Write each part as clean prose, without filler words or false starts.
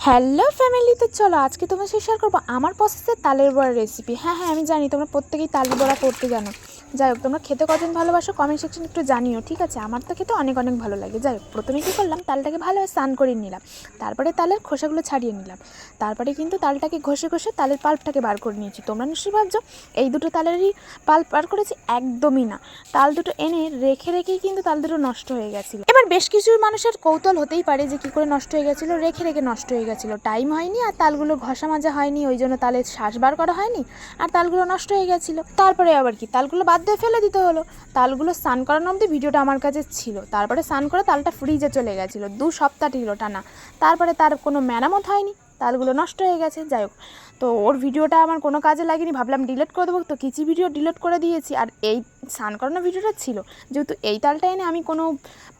Hello family, তো চলো আজকে তোমার সাথে শেয়ার করবো আমার প্রসেসের তালের বড়া রেসিপি। হ্যাঁ, আমি জানি তোমরা প্রত্যেকেই তালের বড়া করতে জানো। যাই হোক, তোমরা খেতে কজন ভালোবাসো কমেন্ট সেকশন একটু জানিও, ঠিক আছে? আমার তো খেতে অনেক অনেক ভালো লাগে। যাই হোক, প্রথমে কী করলাম, তালটাকে ভালোভাবে স্নান করে নিলাম, তারপরে তালের খোসাগুলো ছাড়িয়ে নিলাম, তারপরে কিন্তু তালটাকে ঘষে ঘষে তালের পাল্পটাকে বার করে নিয়েছি। তোমরা নিশ্চয়ই ভাবছো এই দুটো তালেরই পাল্প বার করেছি, একদমই না। তাল দুটো এনে রেখে রেখেই কিন্তু তাল দুটো নষ্ট হয়ে গেছিলো। এবার বেশ কিছু মানুষের কৌতূহল হতেই পারে যে কী করে নষ্ট হয়ে গেছিলো, রেখে রেখে নষ্ট হয়ে গেছিলো, টাইম হয়নি আর তালগুলো ঘষা মাজা হয়নি, ওই জন্য তালের শ্বাস বার করা হয়নি আর তালগুলো নষ্ট হয়ে গেছিলো। তারপরে আবার কি, তালগুলো বাদ দিয়ে ফেলে দিতে হলো। তালগুলো স্নান করানো অবধি ভিডিওটা আমার কাছে ছিল, তারপরে স্নান করে তালটা ফ্রিজে চলে গেছিলো, 2 সপ্তাহ ছিল টানা। তারপরে তার কোনো মেরামত হয়নি, তালগুলো নষ্ট হয়ে গেছে। যাই হোক, তো ওর ভিডিওটা আমার কোনো কাজে লাগেনি, ভাবলাম ডিলিট করে দেবো, তো কিছু ভিডিও ডিলিট করে দিয়েছি। আর এই স্নান করানো ভিডিওটা ছিল, যেহেতু এই তালটা এনে আমি কোনো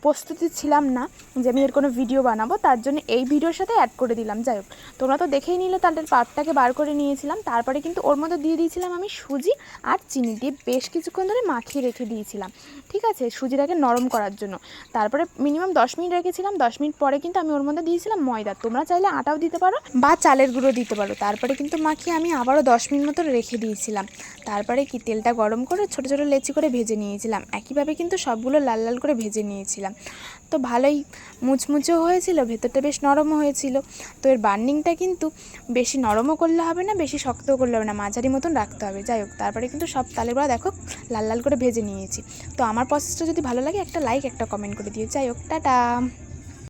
প্রস্তুতি ছিলাম না যে আমি এর কোনো ভিডিও বানাবো, তার জন্য এই ভিডিওর সাথে অ্যাড করে দিলাম। যাই হোক, তোমরা তো দেখেই নিলে তালটার পাল্পটাকে বার করে নিয়েছিলাম, তারপরে কিন্তু ওর মধ্যে দিয়ে দিয়েছিলাম আমি সুজি আর চিনি, দিয়ে বেশ কিছুক্ষণ ধরে মাখিয়ে রেখে দিয়েছিলাম, ঠিক আছে, সুজিটাকে নরম করার জন্য। তারপরে মিনিমাম 10 মিনিট রেখেছিলাম। 10 মিনিট পরে কিন্তু আমি ওর মধ্যে দিয়েছিলাম ময়দা, তোমরা চাইলে আটাও দিতে পারো বা চালের গুঁড়ো দিতে পারো। তারপরে কিন্তু মাখিয়ে আমি আবারও 10 মিনিট মতো রেখে দিয়েছিলাম। তারপরে কি তেলটা গরম করে ছোটো ছোটো লেচি করে ভেজে নিয়েছিলাম, একইভাবে কিন্তু সবগুলো লাল লাল করে ভেজে নিয়েছিলাম। তো ভালোই মুচমুচেও হয়েছিল, ভেতরটা বেশ নরমও হয়েছিল। তো এর বার্নিংটা কিন্তু বেশি নরমও করলে হবে না, বেশি শক্তও করলে হবে না, মাঝারি মতন রাখতে হবে। যাই হোক, তারপরে কিন্তু সব তালের বড়া দেখো লাল লাল করে ভেজে নিয়েছি। তো আমার প্রসেসটা যদি ভালো লাগে একটা লাইক একটা কমেন্ট করে দিও। যাই হোক, টাটা।